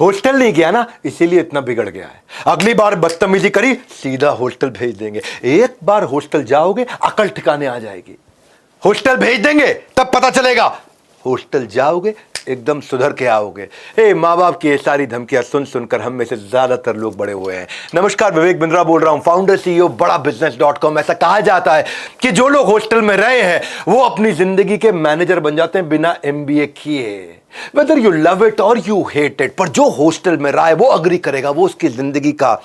Hostel नहीं गया ना, इसीलिए इतना बिगड़ गया है। अगली बार बदतमीजी करी, सीधा हॉस्टल भेज देंगे। एक बार हॉस्टल जाओगे, अकल ठिकाने आ जाएगी। हॉस्टल भेज देंगे तब पता चलेगा, हॉस्टल जाओगे एकदम सुधर के आओगे। माँ बाप की ये सारी धमकियां सुन सुनकर हम में से ज्यादातर लोग बड़े हुए हैं। नमस्कार, विवेक बिंद्रा बोल रहा हूं, फाउंडर सीईओ बड़ा बिजनेस.com। ऐसा कहा जाता है कि जो लोग हॉस्टल में रहे हैं वो अपनी जिंदगी के मैनेजर बन जाते हैं बिना MBA किए। वेदर यू लव इट और यू हेट इट, पर जो हॉस्टल में रहा है वो अग्री करेगा, वो उसकी जिंदगी का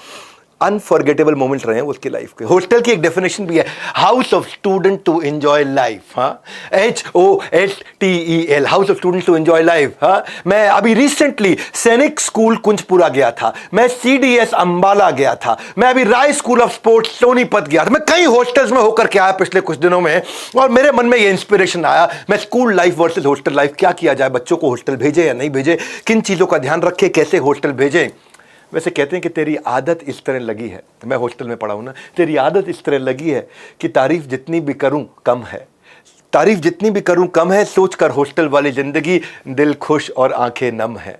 अनफॉरगेटेबल मोमेंट रहे हैं उसकी लाइफ के। हॉस्टल की एक डेफिनेशन भी है, house of student to enjoy life. हाँ, HOSTEL, house of student to enjoy life. हाँ, मैं अभी रिसेंटली सैनिक स्कूल कुंजपुरा गया था, मैं CDS अंबाला गया था, मैं अभी राय स्कूल ऑफ स्पोर्ट्स सोनीपत गया था, मैं कई हॉस्टल्स में होकर के आया पिछले कुछ दिनों में, और मेरे मन में ये इंस्पिरेशन आया, मैं school life versus hostel life, क्या किया जाए, बच्चों को हॉस्टल भेजे या नहीं भेजे, किन चीजों का ध्यान रखे, कैसे हॉस्टल भेजें। वैसे कहते हैं कि तेरी आदत इस तरह लगी है, मैं हॉस्टल में पढ़ा हूं ना, तेरी आदत इस तरह लगी है कि तारीफ जितनी भी करूं कम है, तारीफ जितनी भी करूं कम है, सोच कर हॉस्टल वाली जिंदगी दिल खुश और आंखें नम है।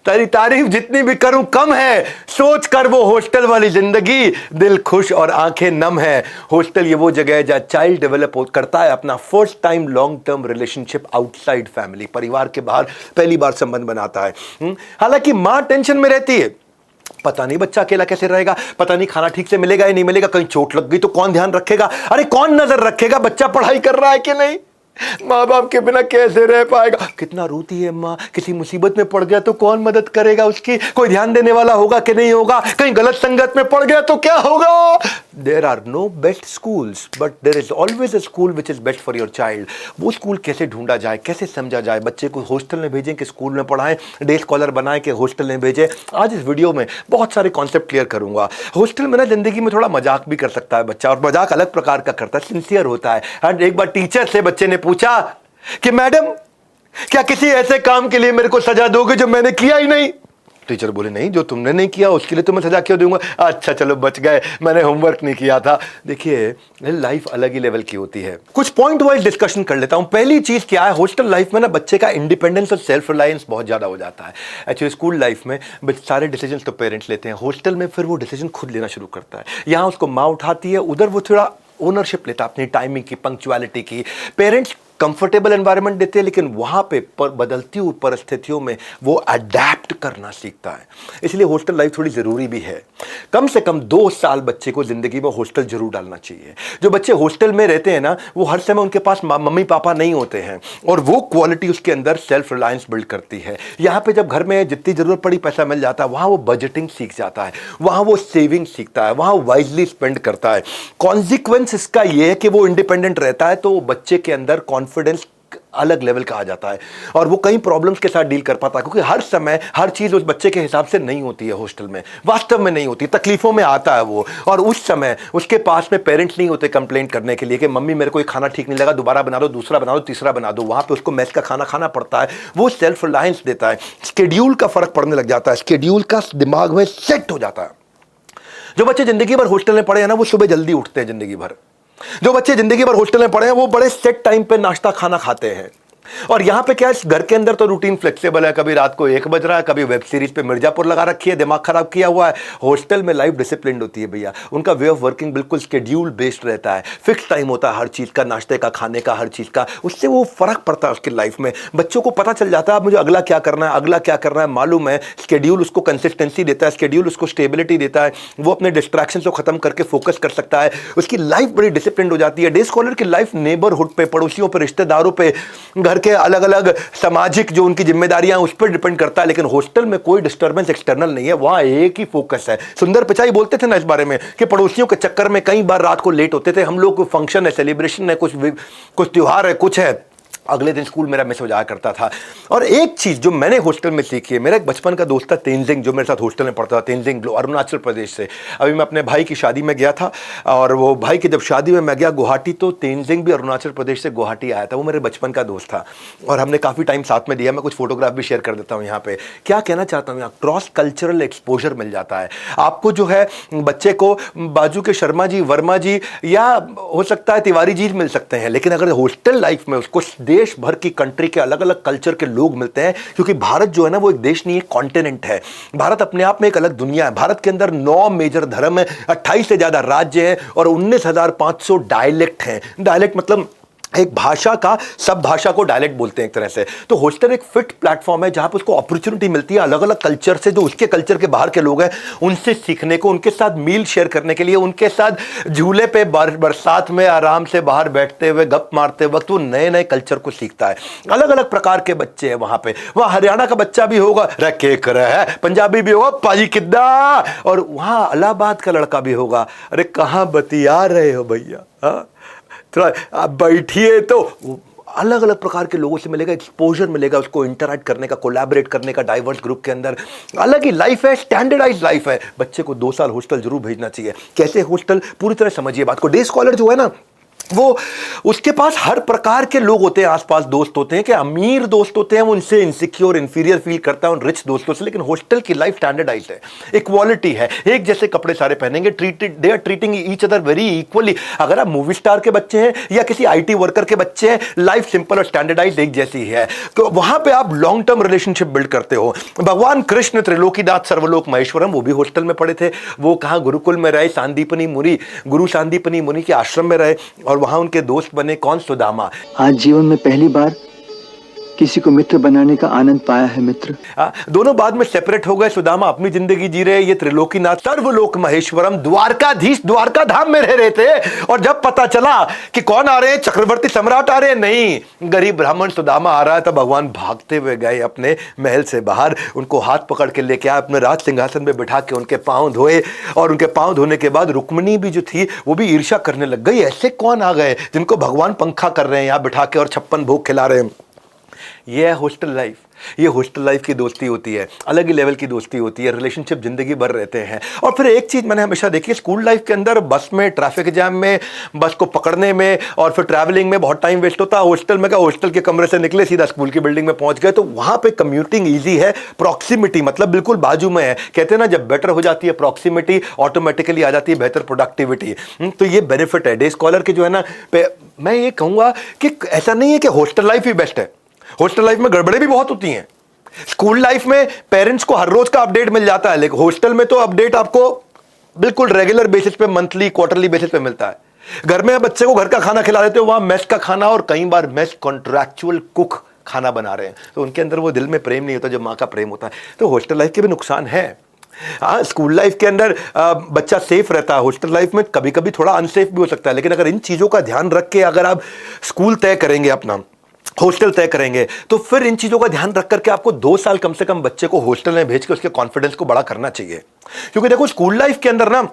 तेरी तारीफ जितनी भी करूं कम है, सोच कर वो हॉस्टल वाली जिंदगी दिल खुश और आंखें नम है। हॉस्टल ये वो जगह है जहां चाइल्ड डेवलप करता है अपना first time long term relationship outside family, परिवार के बाहर पहली बार संबंध बनाता है। हालांकि मां टेंशन में रहती है, पता नहीं बच्चा अकेला कैसे रहेगा, पता नहीं खाना ठीक से मिलेगा या नहीं मिलेगा, कहीं चोट लग गई तो कौन ध्यान रखेगा, अरे कौन नजर रखेगा बच्चा पढ़ाई कर रहा है कि नहीं, माँ बाप के बिना कैसे रह पाएगा, कितना रोती है माँ, किसी मुसीबत में पड़ गया तो कौन मदद करेगा उसकी, कोई ध्यान देने वाला होगा कि नहीं होगा, कहीं गलत संगत में पड़ गया तो क्या होगा। There are no best schools but there is always a school which is best for your child. वो स्कूल कैसे ढूंढा जाए, कैसे समझा जाए, बच्चे को हॉस्टल में भेजें कि स्कूल में पढ़ाएं, डे स्कॉलर बनाएं कि हॉस्टल में भेजें। आज इस वीडियो में बहुत सारे कॉन्सेप्ट क्लियर करूंगा। हॉस्टल में ना जिंदगी में थोड़ा मजाक भी कर सकता है बच्चा, और मजाक अलग प्रकार का करता है, सिंसियर होता है। एक बार टीचर से बच्चे ने पूछा कि मैडम क्या किसी ऐसे काम के लिए मेरे को सजा दोगे जो मैंने किया ही नहीं। टीचर बोले नहीं, जो तुमने नहीं किया उसके लिए तो मैं सजा क्यों दूंगा। अच्छा चलो बच गए, मैंने होमवर्क नहीं किया था। देखिए लाइफ अलग ही लेवल की होती है, कुछ पॉइंट वाइज डिस्कशन कर लेता हूं। पहली चीज क्या है, हॉस्टल लाइफ में ना बच्चे का इंडिपेंडेंस और सेल्फ रिलायंस बहुत ज्यादा हो जाता है। एक्चुअली स्कूल लाइफ में सारे डिसीजन तो पेरेंट्स लेते हैं, हॉस्टल में फिर वो डिसीजन खुद लेना शुरू करता है। यहां उसको माँ उठाती है, उधर वो थोड़ा ओनरशिप लेता है अपनी टाइमिंग की, पंक्चुअलिटी की। पेरेंट्स कंफर्टेबल एनवायरनमेंट देते हैं, लेकिन वहां पे बदलती हुई परिस्थितियों में वो अडेप्ट करना सीखता है। इसलिए हॉस्टल लाइफ थोड़ी जरूरी भी है। कम से कम 2 साल बच्चे को जिंदगी में हॉस्टल जरूर डालना चाहिए। जो बच्चे हॉस्टल में रहते हैं ना, वो हर समय उनके पास मम्मी पापा नहीं होते हैं, और वो क्वालिटी उसके अंदर सेल्फ रिलायंस बिल्ड करती है। यहाँ पे जब घर में जितनी जरूरत पड़ी पैसा मिल जाता है, वहां वो बजटिंग सीख जाता है, वहां वो सेविंग सीखता है, वहां वाइजली स्पेंड करता है। कॉन्सिक्वेंस इसका ये है कि वो इंडिपेंडेंट रहता है, तो बच्चे के अंदर कॉन्फिडेंस अलग लेवल का आ जाता है, और वो कई प्रॉब्लम्स के साथ डील कर पाता है, क्योंकि हर समय हर चीज उस बच्चे के हिसाब से नहीं होती है। हॉस्टल में वास्तव में नहीं होती, तकलीफों में आता है वो, और उस समय उसके पास में पेरेंट्स नहीं होते कंप्लेंट करने के लिए कि मम्मी मेरे को ये खाना ठीक नहीं लगा, दोबारा बना दो, दूसरा बना दो, तीसरा बना दो। वहां पे उसको मेस का खाना खाना पड़ता है, वो सेल्फ रिलायंस देता है, स्केड्यूल का फर्क पड़ने लग जाता है, स्केड्यूल का दिमाग में सेट हो जाता है। जो बच्चे जिंदगी भर हॉस्टल में पढ़े हैं ना, वो सुबह जल्दी उठते हैं जिंदगी भर। जो बच्चे जिंदगी भर हॉस्टल में पढ़े हैं वो बड़े सेट टाइम पे नाश्ता खाना खाते हैं। और यहां पे क्या है, घर के अंदर तो रूटीन फ्लेक्सिबल है, कभी रात को 1 बज रहा है, कभी वेब सीरीज पे मिर्जापुर लगा रखी है, दिमाग खराब किया हुआ है। हॉस्टल में लाइफ डिसिप्लिन होती है भैया, उनका वे ऑफ वर्किंग बिल्कुल शेड्यूल बेस्ड रहता है, फिक्स टाइम होता है हर चीज का, नाश्ते का, खाने का, हर चीज का। उससे वो फर्क पड़ता है उसकी लाइफ में। बच्चों को पता चल जाता है मुझे अगला क्या करना है, अगला क्या करना है मालूम है। शेड्यूल उसको कंसिस्टेंसी देता है, शेड्यूल उसको स्टेबिलिटी देता है, वो अपने डिस्ट्रैक्शन को खत्म करके फोकस कर सकता है, उसकी लाइफ बड़ी डिसिप्लिन हो जाती है। डे स्कॉलर की लाइफ नेबरहुड पे, पड़ोसियों पे, रिश्तेदारों पे, घर के अलग अलग सामाजिक जो उनकी जिम्मेदारियां उस पर डिपेंड करता है। लेकिन हॉस्टल में कोई डिस्टर्बेंस एक्सटर्नल नहीं है, वहां एक ही फोकस है। सुंदर पिचाई बोलते थे ना इस बारे में कि पड़ोसियों के चक्कर में कई बार रात को लेट होते थे हम लोग, कोई फंक्शन है, सेलिब्रेशन है, कुछ त्योहार है, कुछ है, अगले दिन स्कूल मेरा मिस हो जाया करता था। और एक चीज जो मैंने हॉस्टल में सीखी है, मेरा एक बचपन का दोस्त था तेंजिंग, जो मेरे साथ हॉस्टल में पढ़ता था, तेंजिंग अरुणाचल प्रदेश से। अभी मैं अपने भाई की शादी में गया था, और वो भाई की जब शादी में मैं गया गुवाहाटी, तो तेंजिंग भी अरुणाचल प्रदेश से गुवाहाटी आया था। वो मेरे बचपन का दोस्त था और हमने काफी टाइम साथ में दिया। मैं कुछ फोटोग्राफ भी शेयर कर देता हूँ यहाँ पे। क्या कहना चाहता हूँ, यहाँ क्रॉस कल्चरल एक्सपोजर मिल जाता है आपको। जो है बच्चे को बाजू के शर्मा जी, वर्मा जी, या हो सकता है तिवारी जी मिल सकते हैं, लेकिन अगर हॉस्टल लाइफ में उसको डे देश भर की कंट्री के अलग अलग कल्चर के लोग मिलते हैं, क्योंकि भारत जो है ना वो एक देश नहीं, एक कॉन्टिनेंट है। भारत अपने आप में एक अलग दुनिया है। भारत के अंदर 9 मेजर धर्म है, 28 से ज्यादा राज्य हैं और 19,500 डायलेक्ट हैं। डायलेक्ट मतलब एक भाषा का, सब भाषा को डायलेक्ट बोलते हैं एक तरह से। तो हॉस्टल एक फिट प्लेटफॉर्म है जहां पर उसको अपॉर्चुनिटी मिलती है अलग अलग कल्चर से, जो उसके कल्चर के बाहर के लोग हैं उनसे सीखने को, उनके साथ मील शेयर करने के लिए, उनके साथ झूले पे बरसात में आराम से बाहर बैठते हुए गप मारते वक्त वो नए नए कल्चर को सीखता है। अलग अलग प्रकार के बच्चे हैं वहां पे। वहां हरियाणा का बच्चा भी होगा, रे कर है, पंजाबी भी होगा, पाजी किद्दा, और वहां इलाहाबाद का लड़का भी होगा, अरे कहां बतिया रहे हो भैया, थोड़ा आप बैठिए। तो अलग अलग प्रकार के लोगों से मिलेगा, एक्सपोजर मिलेगा उसको, इंटरैक्ट करने का, कोलैबोरेट करने का, डाइवर्स ग्रुप के अंदर अलग ही लाइफ है, स्टैंडर्डाइज लाइफ है। बच्चे को 2 साल हॉस्टल जरूर भेजना चाहिए। कैसे हॉस्टल, पूरी तरह समझिए बात को। डे स्कॉलर जो है ना वो, उसके पास हर प्रकार के लोग होते हैं, आसपास दोस्त होते हैं, कि अमीर दोस्त होते हैं वो उनसे इनसिक्योर इंफीरियर फील करता है उन रिच दोस्तों से। लेकिन हॉस्टल की लाइफ स्टैंडर्डाइज है, इक्वालिटी है, एक जैसे कपड़े सारे पहनेंगे, they are treating each other very equally. अगर आप मूवी स्टार के बच्चे हैं या किसी IT वर्कर के बच्चे हैं, लाइफ सिंपल और स्टैंडर्डाइज एक जैसी है। तो वहां पर आप लॉन्ग टर्म रिलेशनशिप बिल्ड करते हो। भगवान कृष्ण त्रिलोकीनाथ सर्वलोक महेश्वरम, वो भी हॉस्टल में पढ़े थे। वो कहाँ गुरुकुल में रहे, सांदीपनी मुनि, गुरु सांदीपनी मुनि के आश्रम में रहे और वहां उनके दोस्त बने कौन, सुदामा। आज जीवन में पहली बार किसी को मित्र बनाने का आनंद पाया है मित्र। दोनों बाद में सेपरेट हो गए। सुदामा अपनी जिंदगी जी रहे, ये त्रिलोकीनाथ सर्वलोक महेश्वरम द्वारकाधीश द्वारका धाम में रह रहे थे। और जब पता चला कि कौन आ रहे हैं, चक्रवर्ती सम्राट आ रहे हैं, नहीं गरीब ब्राह्मण सुदामा आ रहा है, तब भगवान भागते हुए गए अपने महल से बाहर, उनको हाथ पकड़ के लेके आए, अपने राज सिंहासन में बिठा के उनके पांव धोए। और उनके पांव धोने के बाद रुक्मिणी भी जो थी वो भी ईर्ष्या करने लग गई, ऐसे कौन आ गए जिनको भगवान पंखा कर रहे हैं यहाँ बिठा के और 56 भोग खिला रहे हैं। ये है हॉस्टल लाइफ। ये हॉस्टल लाइफ की दोस्ती होती है, अलग ही लेवल की दोस्ती होती है, रिलेशनशिप जिंदगी भर रहते हैं। और फिर एक चीज मैंने हमेशा देखी, स्कूल लाइफ के अंदर बस में, ट्रैफिक जैम में, बस को पकड़ने में और फिर ट्रैवलिंग में बहुत टाइम वेस्ट होता है। हॉस्टल में क्या, हॉस्टल के कमरे से निकले सीधा स्कूल की बिल्डिंग में पहुंच गए, तो वहां पे कम्यूटिंग ईजी है, प्रॉक्सिमिटी मतलब बिल्कुल बाजू में है। कहते हैं ना, जब बेटर हो जाती है प्रॉक्सिमिटी, ऑटोमेटिकली आ जाती है बेहतर प्रोडक्टिविटी। तो ये बेनिफिट है डे स्कॉलर के जो है ना। मैं ये कहूंगा कि ऐसा नहीं है कि हॉस्टल लाइफ ही बेस्ट है, हॉस्टल लाइफ में गड़बड़े भी बहुत होती हैं। स्कूल लाइफ में पेरेंट्स को हर रोज का अपडेट मिल जाता है, लेकिन हॉस्टल में तो अपडेट आपको बिल्कुल रेगुलर बेसिस पे, मंथली क्वार्टरली बेसिस पे मिलता है। घर में बच्चे को घर का खाना खिला देते हो, वहां मेस का खाना, और कई बार मेस कॉन्ट्रैक्चुअल कुक खाना बना रहे हैं, तो उनके अंदर वो दिल में प्रेम नहीं होता जो माँ का प्रेम होता है। तो हॉस्टल लाइफ के भी नुकसान है। स्कूल लाइफ के अंदर बच्चा सेफ रहता है, हॉस्टल लाइफ में कभी कभी थोड़ा अनसेफ भी हो सकता है। लेकिन अगर इन चीजों का ध्यान रख के अगर आप स्कूल तय करेंगे, अपना हॉस्टल तय करेंगे, तो फिर इन चीजों का ध्यान रख करके आपको 2 साल कम से कम बच्चे को हॉस्टल में भेज के उसके कॉन्फिडेंस को बड़ा करना चाहिए। क्योंकि देखो स्कूल लाइफ के अंदर ना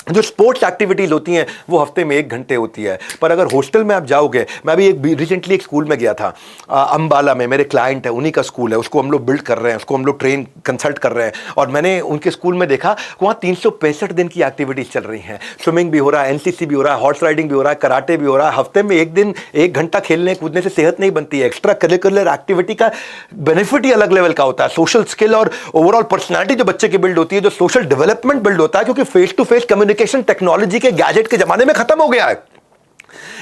जो स्पोर्ट्स एक्टिविटीज होती हैं वो हफ्ते में 1 घंटे होती है, पर अगर हॉस्टल में आप जाओगे, मैं भी रिसेंटली एक स्कूल में गया था, अंबाला में, मेरे क्लाइंट है, उन्हीं का स्कूल है, उसको हम लोग बिल्ड कर रहे हैं, उसको हम लोग ट्रेन कंसल्ट कर रहे हैं। और मैंने उनके स्कूल में देखा वहाँ 365 दिन की एक्टिविटीज चल रही हैं। स्विमिंग भी हो रहा है, NCC भी हो रहा है, हॉर्स राइडिंग भी हो रहा है, कराटे भी हो रहा है। हफ्ते में 1 दिन 1 घंटा खेलने कूदने से सेहत नहीं बनती है, एक्स्ट्रा करिकुलर एक्टिविटी का बेनिफिट ही अलग लेवल का होता है। सोशल स्किल और ओवरऑल पर्सनैलिटी जो बच्चे की बिल्ड होती है, जो सोशल डेवलपमेंट बिल्ड होता है, क्योंकि face to face communication technology के गैजेट के जमाने में खत्म हो गया है।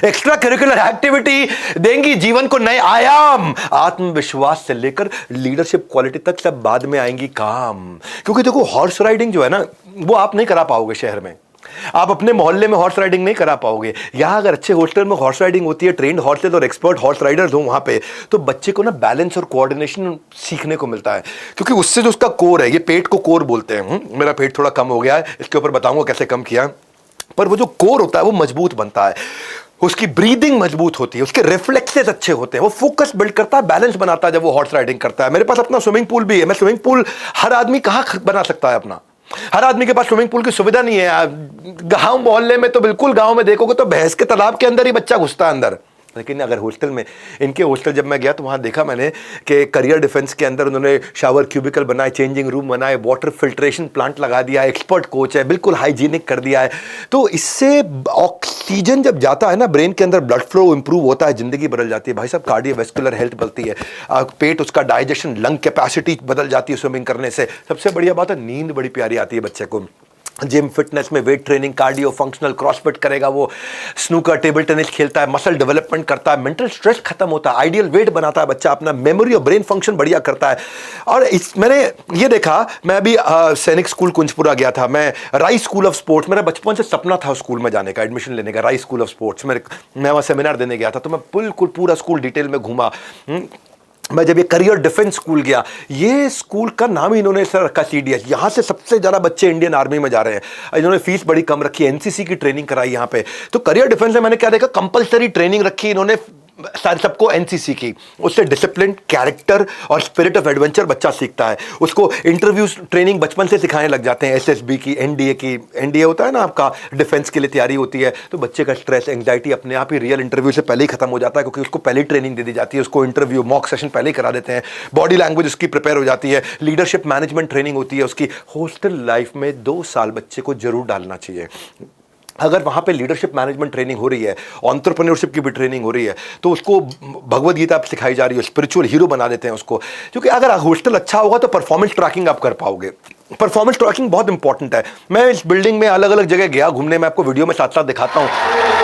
एक्स्ट्रा करिकुलर एक्टिविटी देंगी जीवन को नए आयाम, आत्मविश्वास से लेकर लीडरशिप क्वालिटी तक सब बाद में आएंगी काम। क्योंकि देखो हॉर्स राइडिंग जो है ना, वो आप नहीं करा पाओगे शहर में, आप अपने मोहल्ले में हॉर्स राइडिंग नहीं करा पाओगे। यहां अगर अच्छे हॉस्टल में हॉर्स राइडिंग होती है, ट्रेंड हॉर्सेज और एक्सपर्ट हॉर्स राइडर्स हो वहां पे, तो बच्चे को ना बैलेंस और कोऑर्डिनेशन सीखने को मिलता है। क्योंकि उससे जो उसका कोर है, ये पेट को कोर बोलते हैं, मेरा पेट थोड़ा कम हो गया है, इसके ऊपर बताऊंगा कैसे कम किया, पर वो जो कोर होता है वो मजबूत बनता है, उसकी ब्रीदिंग मजबूत होती है, उसके रिफ्लेक्सेस अच्छे होते हैं, वो फोकस बिल्ड करता है, बैलेंस बनाता है जब वो हॉर्स राइडिंग करता है। मेरे पास अपना स्विमिंग पूल भी है। मैं स्विमिंग पूल, हर आदमी कहाँ बना सकता है अपना, हर आदमी के पास स्विमिंग पूल की सुविधा नहीं है। गांव मोहल्ले में तो बिल्कुल, गांव में देखोगे तो भैंस के तालाब के अंदर ही बच्चा घुसता है अंदर। लेकिन अगर हॉस्टल में, इनके हॉस्टल जब मैं गया तो वहाँ देखा मैंने कि करियर डिफेंस के अंदर उन्होंने शावर क्यूबिकल बनाए, चेंजिंग रूम बनाए, वाटर फिल्ट्रेशन प्लांट लगा दिया, एक्सपर्ट कोच है, बिल्कुल हाइजीनिक कर दिया है। तो इससे ऑक्सीजन जब जाता है ना ब्रेन के अंदर, ब्लड फ्लो इंप्रूव होता है, जिंदगी बदल जाती है भाई साहब, कार्डियोवैस्कुलर हेल्थ बढ़ती है, पेट उसका डाइजेशन, लंग कैपेसिटी बदल जाती है स्विमिंग करने से। सबसे बढ़िया बात है नींद बड़ी प्यारी आती है बच्चे को। जिम फिटनेस में weight training, cardio, functional, CrossFit करेगा, वो स्नूकर, टेबल टेनिस खेलता है, मसल डेवलपमेंट करता है, मेंटल स्ट्रेस खत्म होता है, आइडियल वेट बनाता है बच्चा, अपना मेमोरी और ब्रेन फंक्शन बढ़िया करता है। और मैंने ये देखा, मैं अभी सैनिक स्कूल कुंजपुरा गया था, मैं राइस स्कूल ऑफ स्पोर्ट्स, मेरा बचपन से सपना था स्कूल में जाने का, एडमिशन लेने का, राइस स्कूल ऑफ स्पोर्ट्स। मैं वहाँ सेमिनार देने गया था, तो मैं बिल्कुल पूरा स्कूल डिटेल में घूमा। मैं जब ये करियर डिफेंस स्कूल गया, ये स्कूल का नाम ही इन्होंने सर रखा CDS। यहाँ से सबसे ज़्यादा बच्चे इंडियन आर्मी में जा रहे हैं। इन्होंने फीस बड़ी कम रखी है, NCC की ट्रेनिंग कराई यहाँ पे। तो करियर डिफेंस में मैंने क्या देखा, कंपलसरी ट्रेनिंग रखी इन्होंने सारे सबको NCC की। उससे डिसिप्लिन, कैरेक्टर और स्पिरिट ऑफ एडवेंचर बच्चा सीखता है। उसको इंटरव्यू ट्रेनिंग बचपन से सिखाने लग जाते हैं, SSB की, NDA की। NDA होता है ना आपका, डिफेंस के लिए तैयारी होती है। तो बच्चे का स्ट्रेस, एंग्जाइटी अपने आप ही रियल इंटरव्यू से पहले ही खत्म हो जाता है, क्योंकि उसको पहले ही ट्रेनिंग दे दी जाती है। उसको इंटरव्यू मॉक सेशन पहले ही करा देते हैं, बॉडी लैंग्वेज उसकी प्रिपेयर हो जाती है, लीडरशिप मैनेजमेंट ट्रेनिंग होती है उसकी। हॉस्टल लाइफ में 2 साल बच्चे को जरूर डालना चाहिए। अगर वहाँ पे लीडरशिप मैनेजमेंट ट्रेनिंग हो रही है, एंटरप्रेन्योरशिप की भी ट्रेनिंग हो रही है, तो उसको भगवद गीता सिखाई जा रही है, स्पिरिचुअल हीरो बना देते हैं उसको। क्योंकि अगर हॉस्टल अच्छा होगा तो परफॉर्मेंस ट्रैकिंग आप कर पाओगे। परफॉर्मेंस ट्रैकिंग बहुत इंपॉर्टेंट है। मैं इस बिल्डिंग में अलग अलग जगह गया घूमने, मैं आपको वीडियो में साथ साथ दिखाता हूँ।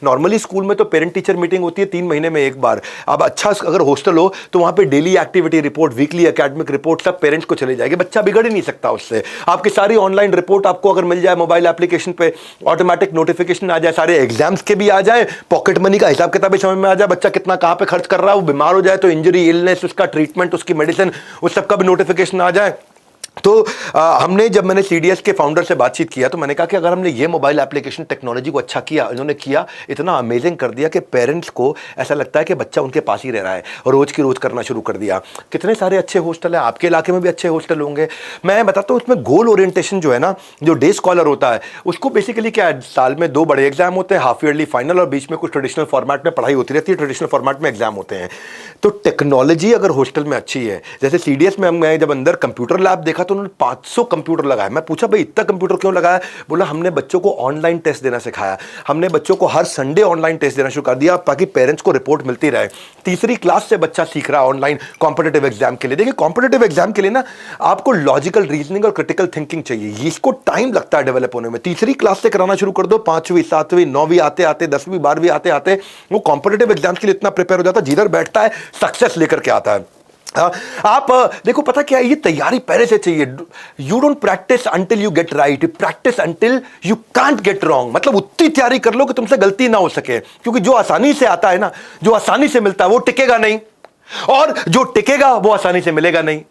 नॉर्मली स्कूल में तो पेरेंट टीचर मीटिंग होती है 3 महीने में एक बार। अब अच्छा अगर हॉस्टल हो तो वहां पे daily activity report, weekly academic report सब पेरेंट्स को चली जाएगी। बच्चा बिगड़ ही नहीं सकता उससे। आपकी सारी ऑनलाइन रिपोर्ट आपको अगर मिल जाए मोबाइल एप्लीकेशन पे, ऑटोमेटिक नोटिफिकेशन आ जाए, सारे एग्जाम्स के भी आ जाए, पॉकेट मनी का हिसाब किताब भी समझ में आ जाए, बच्चा कितना कहाँ पे खर्च कर रहा है, वो बीमार हो जाए तो इंजरी, इलनेस, उसका ट्रीटमेंट, उसकी मेडिसिन, उस सबका भी नोटिफिकेशन आ जाए। तो जब मैंने CDS के फाउंडर से बातचीत किया तो मैंने कहा कि अगर हमने ये मोबाइल एप्लीकेशन टेक्नोलॉजी को अच्छा किया, इन्होंने किया, इतना अमेजिंग कर दिया कि पेरेंट्स को ऐसा लगता है कि बच्चा उनके पास ही रह रहा है, और रोज की रोज करना शुरू कर दिया। कितने सारे अच्छे हॉस्टल हैं, आपके इलाके में भी अच्छे हॉस्टल होंगे। मैं बताता हूँ, उसमें गोल ओरिएंटेशन जो है ना, जो डे स्कॉलर होता है, उसको बेसिकली क्या है, साल में 2 बड़े एग्जाम होते हैं, हाफ ईयरली फाइनल, और बीच में कुछ ट्रेडिशनल फॉर्मेट में पढ़ाई होती रहती है, ट्रेडिशनल फॉर्मेट में एग्जाम होते हैं। तो टेक्नोलॉजी अगर हॉस्टल में अच्छी है, जैसे CDS में मैं जब अंदर कंप्यूटर लैब देखा तो उन्होंने 500 कंप्यूटर लगाया। मैं पूछा भाई इतना कंप्यूटर क्यों लगाया? बोला हमने बच्चों को ऑनलाइन टेस्ट देना सिखाया, हमने बच्चों को हर संडे ऑनलाइन टेस्ट देना शुरू कर दिया ताकि पेरेंट्स को रिपोर्ट मिलती रहे। तीसरी क्लास से बच्चा सीख रहा है ऑनलाइन कॉम्पिटिटिव एग्जाम के लिए। देखिए कॉम्पिटिटिव एग्जाम के लिए ना आपको लॉजिकल रीजनिंग और क्रिटिकल थिंकिंग चाहिए, इसको टाइम लगता है डेवलप होने में। तीसरी क्लास से कराना शुरू कर दो, 5वीं 7वीं 9वीं आते आते 10वीं 12वीं आते आते वो कॉम्पिटिटिव एग्जाम्स के लिए इतना प्रिपेयर हो जाता है, जिधर बैठता है सक्सेस लेकर के आता है। आप देखो पता क्या है, ये तैयारी पहले से चाहिए। You don't practice until you get right, practice until you can't get wrong. मतलब उतनी तैयारी कर लो कि तुमसे गलती ना हो सके, क्योंकि जो आसानी से आता है ना, जो आसानी से मिलता है वो टिकेगा नहीं, और जो टिकेगा वो आसानी से मिलेगा नहीं।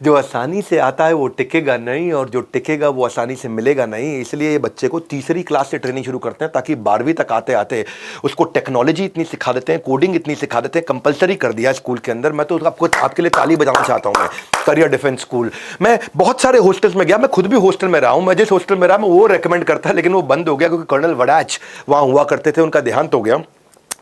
जो आसानी से आता है वो टिकेगा नहीं, और जो टिकेगा वो आसानी से मिलेगा नहीं। इसलिए ये बच्चे को तीसरी क्लास से ट्रेनिंग शुरू करते हैं, ताकि 12वीं तक आते आते उसको टेक्नोलॉजी इतनी सिखा देते हैं, कोडिंग इतनी सिखा देते हैं, कंपलसरी कर दिया स्कूल के अंदर। मैं तो आपको आपके लिए ताली बजाना चाहता हूँ। मैं करियर डिफेंस स्कूल, मैं बहुत सारे हॉस्टल्स में गया, मैं खुद भी हॉस्टल में रहा हूँ। मैं जिस हॉस्टल में रहा मैं वो रेकमेंड करता, लेकिन वो बंद हो गया क्योंकि कर्नल वड़ैच वहाँ हुआ करते थे, उनका देहांत हो गया।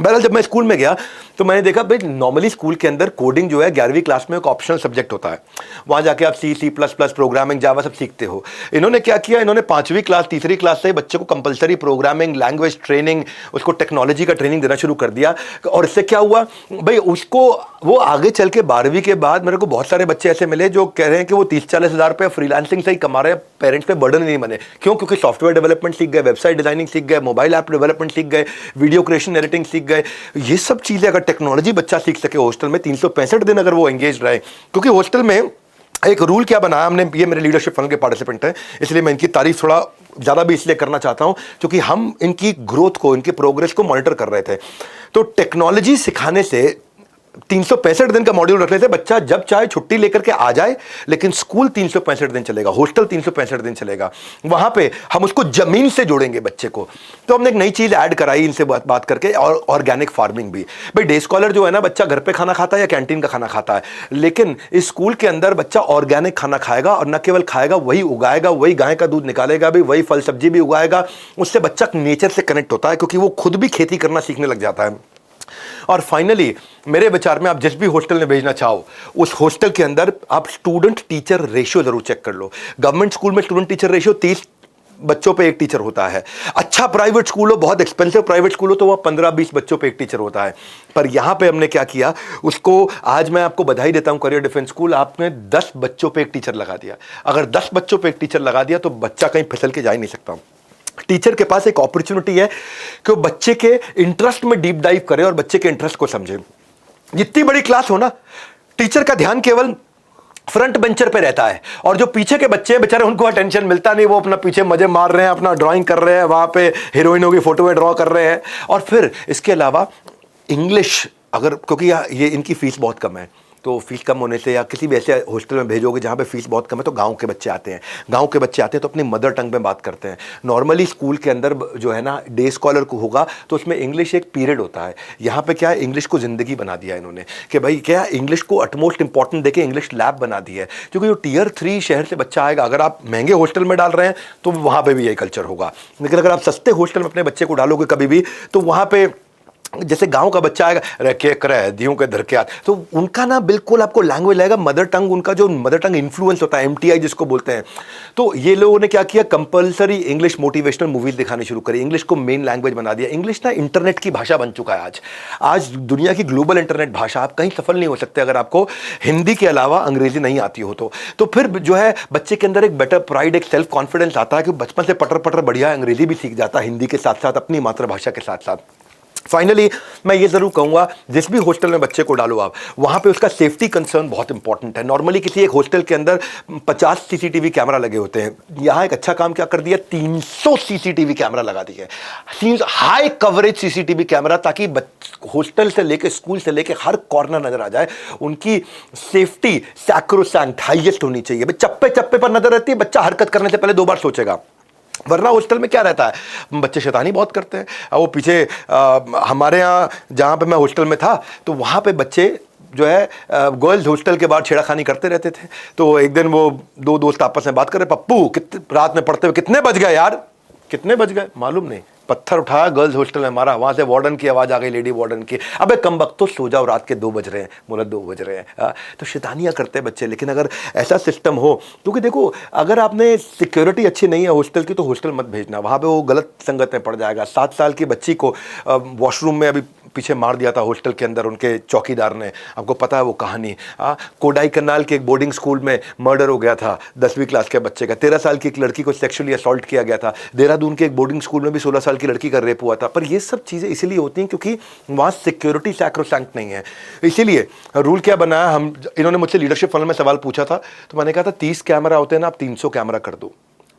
बहरहाल जब मैं स्कूल में गया तो मैंने देखा भाई नॉर्मली स्कूल के अंदर कोडिंग जो है 11वीं क्लास में एक ऑप्शनल सब्जेक्ट होता है, वहाँ जाके आप C++, प्रोग्रामिंग, जावा सब सीखते हो। इन्होंने क्या किया, इन्होंने 5वीं क्लास तीसरी क्लास से बच्चे को कंपलसरी प्रोग्रामिंग, लैंग्वेज ट्रेनिंग, उसको टेक्नोलॉजी का ट्रेनिंग देना शुरू कर दिया। और इससे क्या हुआ भाई, उसको वो आगे चल के 12वीं के बाद मेरे को बहुत सारे बच्चे ऐसे मिले जो कह रहे हैं कि वो 30-40 हज़ार रुपये फ्रीलांसिंग से ही कमा रहे हैं, पेरेंट्स पे बर्डन नहीं बने। क्यों? क्योंकि सॉफ्टवेयर डेवलपमेंट सीख गए, वेबसाइट डिजाइनिंग सीख गए, मोबाइल ऐप डेवलपमेंट सीख गए, वीडियो क्रिएशन एडिटिंग सीख गए। ये सब चीजें अगर टेक्नोलॉजी बच्चा सीख सके हॉस्टल में, 365 दिन अगर वो एंगेज रहे। क्योंकि हॉस्टल में एक रूल क्या बनाया हमने, ये मेरे लीडरशिप फंड के पार्टिसिपेंट हैं, इसलिए मैं इनकी तारीफ थोड़ा ज़्यादा भी इसलिए करना चाहता हूं क्योंकि हम इनकी ग्रोथ को, इनकी प्रोग्रेस को मॉनिटर कर रहे थे। तो टेक्नोलॉजी सिखाने से 365 दिन का मॉड्यूल रखने से बच्चा जब चाहे छुट्टी लेकर के आ जाए, लेकिन स्कूल 365 दिन चलेगा, हॉस्टल 365 दिन चलेगा। वहां पे हम उसको जमीन से जोड़ेंगे बच्चे को। तो हमने एक नई चीज ऐड कराई इनसे बात करके, और ऑर्गेनिक फार्मिंग भी। भाई डे स्कॉलर जो है ना, बच्चा घर पे खाना खाता है या कैंटीन का खाना खाता है, लेकिन इस स्कूल के अंदर बच्चा ऑर्गेनिक खाना खाएगा, और न केवल खाएगा, वही उगाएगा, वही गाय का दूध निकालेगा भी, वही फल सब्जी भी उगाएगा। उससे बच्चा नेचर से कनेक्ट होता है, क्योंकि वो खुद भी खेती करना सीखने लग जाता है। और फाइनली मेरे विचार में आप जिस भी हॉस्टल में भेजना चाहो, उस हॉस्टल के अंदर आप स्टूडेंट टीचर रेशियो जरूर चेक कर लो। गवर्नमेंट स्कूल में स्टूडेंट टीचर रेशियो बच्चों पे एक टीचर होता है। अच्छा प्राइवेट स्कूल हो, बहुत एक्सपेंसिव प्राइवेट स्कूल हो, तो वह 15-20 बच्चों पे एक टीचर होता है। पर यहां पे हमने क्या किया, उसको आज मैं आपको बधाई देता हूं, करियर डिफेंस स्कूल आपने 10 बच्चों पे एक टीचर लगा दिया। अगर 10 बच्चों पे एक टीचर लगा दिया तो बच्चा कहीं फिसल के जा ही नहीं सकता। टीचर के पास एक अपॉर्चुनिटी है कि वो बच्चे के इंटरेस्ट में डीप डाइव करे और बच्चे के इंटरेस्ट को समझे। जितनी बड़ी क्लास हो ना, टीचर का ध्यान केवल फ्रंट बेंचर पे रहता है, और जो पीछे के बच्चे हैं बेचारे, उनको अटेंशन मिलता नहीं, वो अपना पीछे मजे मार रहे हैं, अपना ड्राइंग कर रहे हैं, वहां पे हीरोइनों की फोटो में ड्रॉ कर रहे हैं। और फिर इसके अलावा इंग्लिश, अगर क्योंकि ये इनकी फीस बहुत कम है, तो फीस कम होने से, या किसी भी ऐसे हॉस्टल में भेजोगे जहाँ पे फीस बहुत कम है, तो गांव के बच्चे आते हैं। गांव के बच्चे आते हैं तो अपनी मदर टंग में बात करते हैं। नॉर्मली स्कूल के अंदर जो है ना, डे स्कॉलर को होगा तो उसमें इंग्लिश एक पीरियड होता है। यहाँ पे क्या है, इंग्लिश को ज़िंदगी बना दिया इन्होंने कि भाई क्या, इंग्लिश को अटमोस्ट इंपॉर्टेंट देके इंग्लिश लैब बना दी है। क्योंकि जो Tier 3 शहर से बच्चा आएगा, अगर आप महंगे हॉस्टल में डाल रहे हैं तो वहाँ पर भी यही कल्चर होगा, लेकिन अगर आप सस्ते हॉस्टल में अपने बच्चे को डालोगे कभी भी, तो वहाँ पर जैसे गांव का बच्चा आएगा, रखे करे दियों के धर के हाथ, तो उनका ना बिल्कुल आपको लैंग्वेज लगेगा मदर टंग, उनका जो मदर टंग इन्फ्लुएंस होता है, MTI जिसको बोलते हैं। तो ये लोगों ने क्या किया, कंपलसरी इंग्लिश मोटिवेशनल मूवीज दिखानी शुरू करी, इंग्लिश को मेन लैंग्वेज बना दिया। इंग्लिश ना इंटरनेट की भाषा बन चुका है आज दुनिया की ग्लोबल इंटरनेट भाषा। आप कहीं सफल नहीं हो सकते अगर आपको हिंदी के अलावा अंग्रेजी नहीं आती हो तो फिर जो है बच्चे के अंदर एक बेटर प्राइड, एक सेल्फ कॉन्फिडेंस आता है कि बचपन से पटर पटर बढ़िया अंग्रेजी भी सीख जाता है, हिंदी के साथ साथ अपनी मातृभाषा के साथ साथ। फाइनली मैं ये जरूर कहूंगा, जिस भी हॉस्टल में बच्चे को डालो आप, वहां पे उसका सेफ्टी कंसर्न बहुत इंपॉर्टेंट है। नॉर्मली किसी एक हॉस्टल के अंदर 50 CCTV कैमरा लगे होते हैं, यहां एक अच्छा काम क्या कर दिया, 300 CCTV कैमरा लगा दिए, हाई कवरेज CCTV कैमरा, ताकि हॉस्टल से लेके स्कूल से लेके हर कॉर्नर नजर आ जाए। उनकी सेफ्टी सैक्रोसैंक्ट हाईएस्ट होनी चाहिए। चप्पे चप्पे पर नजर रहती है, बच्चा हरकत करने से पहले 2 बार सोचेगा। वरना हॉस्टल में क्या रहता है, बच्चे शैतानी बहुत करते हैं। वो पीछे हमारे यहाँ जहाँ पे मैं हॉस्टल में था, तो वहाँ पे बच्चे जो है गर्ल्स हॉस्टल के बाद छेड़खानी करते रहते थे। तो एक दिन वो 2 दोस्त आपस में बात कर रहे, पप्पू रात में पढ़ते हुए कितने बज गए यार, कितने बज गए मालूम नहीं। पत्थर उठाया, गर्ल्स हॉस्टल में मारा, वहां से वार्डन की आवाज आ गई, लेडी वार्डन की, अबे कमबख्त तो सो जाओ, रात के 2 बज रहे हैं, बोला 2 बज रहे हैं। तो शैतानियां करते हैं बच्चे। लेकिन अगर ऐसा सिस्टम हो, क्योंकि देखो अगर आपने सिक्योरिटी अच्छी नहीं है हॉस्टल की, तो हॉस्टल मत भेजना, वहां पे वो गलत संगत में पड़ जाएगा। 7 साल की बच्ची को वॉशरूम में अभी पीछे मार दिया था हॉस्टल के अंदर उनके चौकीदार ने, आपको पता है वो कहानी। कोडाई कनाल के एक बोर्डिंग स्कूल में मर्डर हो गया था 10वीं क्लास के बच्चे का। 13 साल की एक लड़की को सेक्सुअली असॉल्ट किया गया था। देहरादून के एक बोर्डिंग स्कूल में भी 16 साल की लड़की का रेप हुआ था। पर ये सब चीज़ें इसीलिए होती हैं क्योंकि वहाँ सिक्योरिटी सैक्रोसैंक्ट नहीं है। इसीलिए रूल क्या बनाया, हम इन्होंने मुझसे लीडरशिप फनल में सवाल पूछा था, तो मैंने कहा था 30 कैमरा होते हैं ना, आप 300 कैमरा कर दो।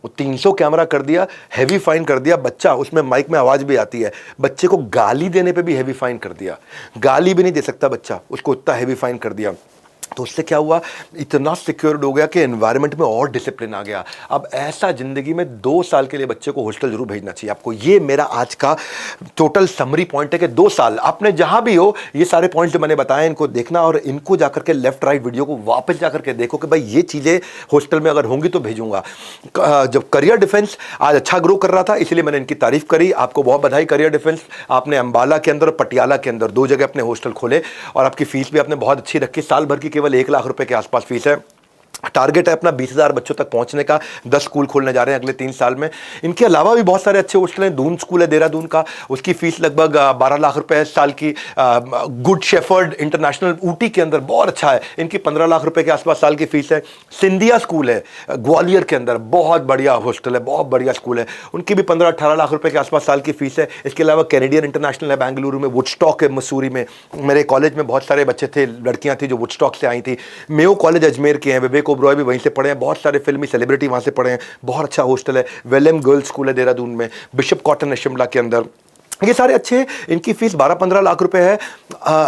वो 300 कैमरा कर दिया, हैवी फाइन कर दिया। बच्चा उसमें माइक में आवाज भी आती है, बच्चे को गाली देने पे भी हैवी फाइन कर दिया, गाली भी नहीं दे सकता बच्चा, उसको इतना हैवी फाइन कर दिया। तो उससे क्या हुआ, इतना सिक्योर्ड हो गया कि एनवायरनमेंट में और डिसिप्लिन आ गया। अब ऐसा जिंदगी में 2 साल के लिए बच्चे को हॉस्टल जरूर भेजना चाहिए आपको। ये मेरा आज का टोटल समरी पॉइंट है कि 2 साल आपने जहां भी हो, ये सारे पॉइंट्स जो मैंने बताए इनको देखना, और इनको जाकर के लेफ्ट राइट वीडियो को वापस जाकर के देखो कि भाई ये चीजें हॉस्टल में अगर होंगी तो भेजूंगा। जब करियर डिफेंस आज अच्छा ग्रो कर रहा था, इसलिए मैंने इनकी तारीफ करी। आपको बहुत बधाई करियर डिफेंस, आपने अंबाला के अंदर और पटियाला के अंदर 2 जगह अपने हॉस्टल खोले, और आपकी फीस भी आपने बहुत अच्छी रखी। साल भर की केवल 1 लाख रुपए के आसपास फीस है। टारगेट है अपना 20,000 बच्चों तक पहुंचने का। 10 स्कूल खोलने जा रहे हैं अगले 3 साल में। इनके अलावा भी बहुत सारे अच्छे हॉस्टल हैं। दून स्कूल है देहरादून का, उसकी फीस लगभग 12 लाख रुपए है साल की। गुड शेफर्ड इंटरनेशनल ऊटी के अंदर बहुत अच्छा है, इनकी 15 लाख रुपए के आसपास साल की फीस है। सिंधिया स्कूल है ग्वालियर के अंदर, बहुत बढ़िया हॉस्टल है, बहुत बढ़िया स्कूल है, उनकी भी 15-18 लाख रुपए के आसपास साल की फीस है। इसके अलावा कैनेडियन इंटरनेशनल है बेंगलुरु में, वुडस्टॉक है मसूरी में। मेरे कॉलेज में बहुत सारे बच्चे थे, लड़कियां थी जो वुडस्टॉक से आई थी। मेयो कॉलेज अजमेर के हैं, विवेक ओबरॉय भी वहीं से पढ़े हैं, बहुत सारे फिल्मी सेलिब्रिटी वहां से पढ़े हैं, बहुत अच्छा हॉस्टल है। वेलम गर्ल्स स्कूल है देहरादून में, बिशप कॉटन है शिमला के अंदर। ये सारे अच्छे, इनकी फीस 12-15 लाख रुपए है।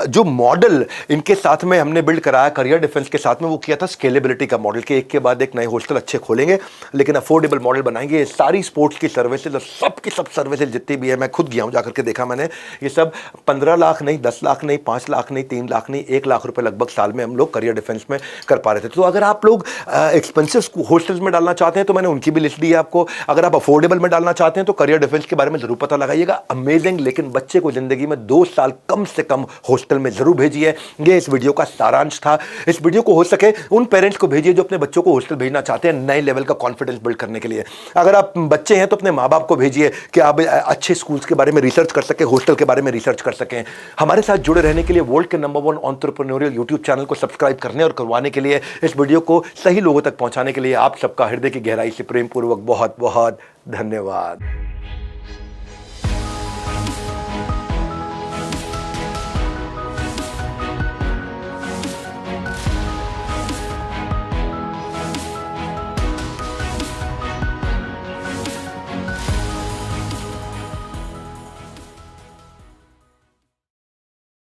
जो मॉडल इनके साथ में हमने बिल्ड कराया करियर डिफेंस के साथ में, वो किया था स्केलेबिलिटी का मॉडल, के एक के बाद एक नए हॉस्टल अच्छे खोलेंगे लेकिन अफोर्डेबल मॉडल बनाएंगे। सारी स्पोर्ट्स की सर्विसेज और सब की सब सर्विसेज जितनी भी है, मैं खुद गया हूं जाकर के देखा मैंने, ये सब 15 लाख नहीं, 10 लाख नहीं, 5 लाख नहीं, 3 लाख नहीं, 1 लाख रुपए लगभग साल में हम लोग करियर डिफेंस में कर पा रहे थे। तो अगर आप लोग एक्सपेंसिव हॉस्टल्स में डालना चाहते हैं तो मैंने उनकी भी लिस्ट दी है आपको। अगर आप अफोर्डेबल में डालना चाहते हैं तो करियर डिफेंस के बारे में जरूर पता लगाइएगा। अमेजिंग अमेजिंग, लेकिन बच्चे को जिंदगी में 2 साल कम से कम हॉस्टल में जरूर भेजिए। ये इस वीडियो का सारांश था। इस वीडियो को हो सके उन पेरेंट्स को भेजिए जो अपने बच्चों को हॉस्टल भेजना चाहते हैं, नए लेवल का कॉन्फिडेंस बिल्ड करने के लिए। अगर आप बच्चे हैं तो अपने माँ बाप को भेजिए कि आप अच्छे स्कूल्स के बारे में रिसर्च कर सकें, हॉस्टल के बारे में रिसर्च कर सकें। हमारे साथ जुड़े रहने के लिए वर्ल्ड के नंबर 1 एंटरप्रेन्योरियल यूट्यूब चैनल को सब्सक्राइब करने और करवाने के लिए, इस वीडियो को सही लोगों तक पहुंचाने के लिए आप सबका हृदय की गहराई से प्रेम पूर्वक बहुत बहुत धन्यवाद।